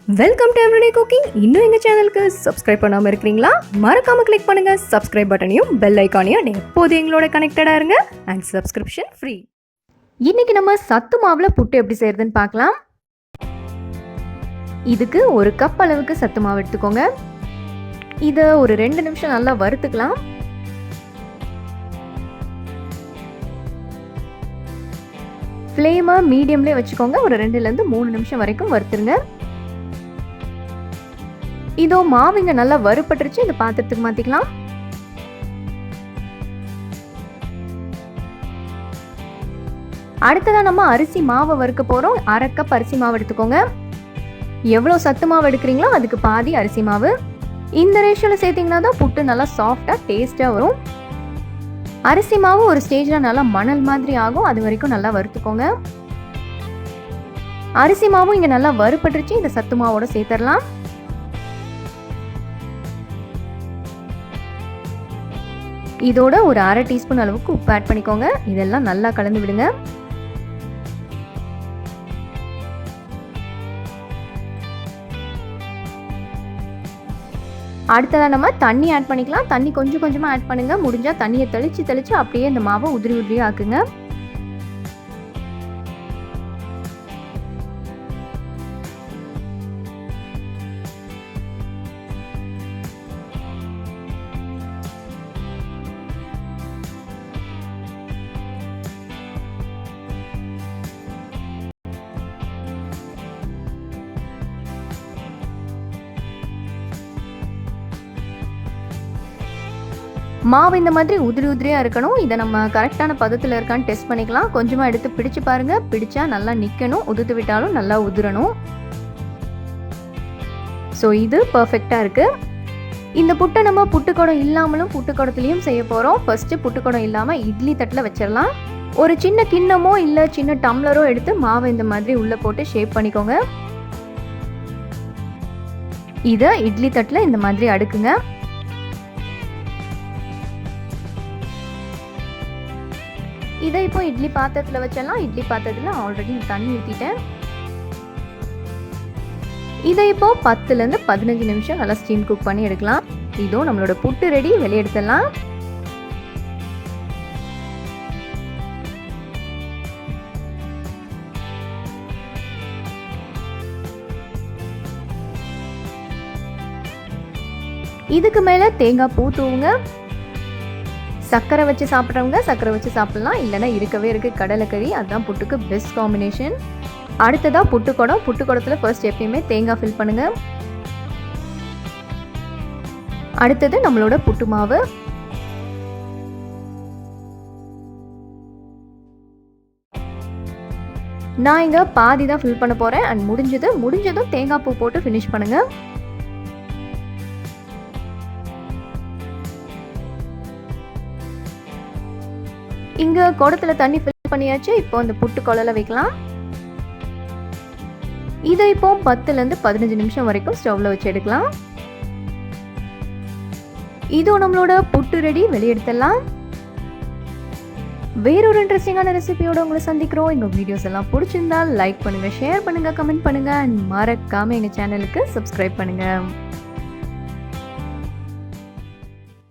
Welcome to everyday cooking. இன்னும் எங்கள் சேனலுக்கு சப்ஸ்கிரைப் பண்ணாமல் இருக்கிறீங்களா? மறக்காமல் கிளிக் பண்ணுங்கள் சப்ஸ்கிரைப் பட்டனையும் பெல் ஐக்கானையும். எப்போது எங்களோட கனெக்டடாக இருங்க அண்ட் சப்ஸ்கிரிப்ஷன் ஃப்ரீ. இன்றைக்கி நம்ம சத்து மாவில் புட்டு எப்படி செய்கிறதுன்னு பார்க்கலாம். இதுக்கு ஒரு கப் அளவுக்கு சத்து மாவு எடுத்துக்கோங்க. இதை ஒரு 2 நிமிஷம் நல்லா வறுத்துக்கலாம். ஃப்ளேமை மீடியம்லேயே வச்சுக்கோங்க. ஒரு 2லேருந்து 3 நிமிஷம் வரைக்கும் வறுத்துருங்க. இதோ மாவு இங்கே நல்லா வறுப்பட்டுருச்சு. இந்த பாத்திரத்துக்கு மாற்றிக்கலாம். அடுத்ததான் நம்ம அரிசி மாவை வறுக்க போகிறோம். 1/2 கப் அரிசி மாவு எடுத்துக்கோங்க. எவ்வளோ சத்து மாவு எடுக்கிறீங்களோ அதுக்கு பாதி அரிசி மாவு. இந்த ரேஷியோவில் சேர்த்திங்கன்னா தான் புட்டு நல்லா சாஃப்டாக டேஸ்ட்டாக வரும். அரிசி மாவு ஒரு ஸ்டேஜில் நல்லா மணல் மாதிரி ஆகும். அது வரைக்கும் நல்லா வறுத்துக்கோங்க. அரிசி மாவும் இங்கே நல்லா வறுப்பட்டுருச்சு. இந்த சத்து மாவோட சேர்த்துடலாம். இதோட ஒரு 1/2 டீஸ்பூன் அளவுக்கு உப்பு ஆட் பண்ணிக்கோங்க. இதெல்லாம் நல்லா கலந்து விடுங்க. அடுத்ததான் நம்ம தண்ணி ஆட் பண்ணிக்கலாம். தண்ணி கொஞ்சம் கொஞ்சமாக ஆட் பண்ணுங்க. முடிஞ்சால் தண்ணியை தெளிச்சு அப்படியே இந்த மாவை உதிரி ஆக்குங்க. மாவு இந்த மாதிரி உதிரியாக இருக்கணும். இதை நம்ம கரெக்டான பதத்தில் இருக்கான்னு டெஸ்ட் பண்ணிக்கலாம். கொஞ்சமாக எடுத்து பிடிச்சு பாருங்கள். பிடிச்சா நல்லா நிற்கணும். உதுத்து விட்டாலும் நல்லா உதிரணும். ஸோ இது பர்ஃபெக்டாக இருக்குது. இந்த புட்டை நம்ம புட்டுக்குடம் இல்லாமலும் புட்டுக்குடத்துலையும் செய்ய போகிறோம். ஃபஸ்ட்டு புட்டுக்குடம் இல்லாமல் இட்லி தட்டில் வச்சிடலாம். ஒரு சின்ன கிண்ணமோ இல்லை சின்ன டம்ளரோ எடுத்து மாவை இந்த மாதிரி உள்ளே போட்டு ஷேப் பண்ணிக்கோங்க. இதை இட்லி தட்டில் இந்த மாதிரி அடுக்குங்க. இதை இப்போ இட்லி பாத்திரத்தில் வச்சிடலாம். இட்லி பாத்திரத்தில் ஆல்ரெடி தண்ணி ஊற்றிட்டேன். இதை இப்போ 10லேருந்து 15 நிமிஷம் நல்லா ஸ்டீம் குக் பண்ணி எடுக்கலாம். இதோ நம்மளோட புட்டு ரெடி. வெளியே எடுத்துடலாம். இதுக்கு மேலே தேங்காய் பூ தூவுங்க. சர்க்கரை வச்சு சாப்பிட்றவங்க சர்க்கரை வச்சு சாப்பிட்லாம். இல்லைன்னா இருக்கவே இருக்குது கடலைக்கறி. அதுதான் புட்டுக்கு பெஸ்ட் காம்பினேஷன். அடுத்ததாக புட்டுக்குடம். புட்டுக்குடத்தில் ஃபர்ஸ்ட் எப்பயுமே தேங்காய் ஃபில் பண்ணுங்கள். அடுத்தது நம்மளோட புட்டு மாவு. நான் இங்கே பாதி தான் ஃபில் பண்ண போகிறேன். அண்ட் முடிஞ்சதும் தேங்காய் பூ போட்டு ஃபினிஷ் பண்ணுங்கள். இங்கே குடத்தில் தண்ணி ஃபில் பண்ணியாச்சு. இப்போ அந்த புட்டு குழல வைக்கலாம். இதை இப்போ 10லேருந்து 15 நிமிஷம் வரைக்கும் ஸ்டவ்ல வச்சு எடுக்கலாம். இதோ நம்மளோட புட்டு ரெடி. வெளியெடுத்துடலாம். வேறொரு இன்ட்ரெஸ்டிங்கான ரெசிபியோட உங்களை சந்திக்கிறோம். எங்கள் வீடியோஸ் எல்லாம் பிடிச்சிருந்தா லைக் பண்ணுங்கள், ஷேர் பண்ணுங்கள், கமெண்ட் பண்ணுங்கள். அண்ட் மறக்காமல் எங்கள் சேனலுக்கு சப்ஸ்கிரைப் பண்ணுங்கள்.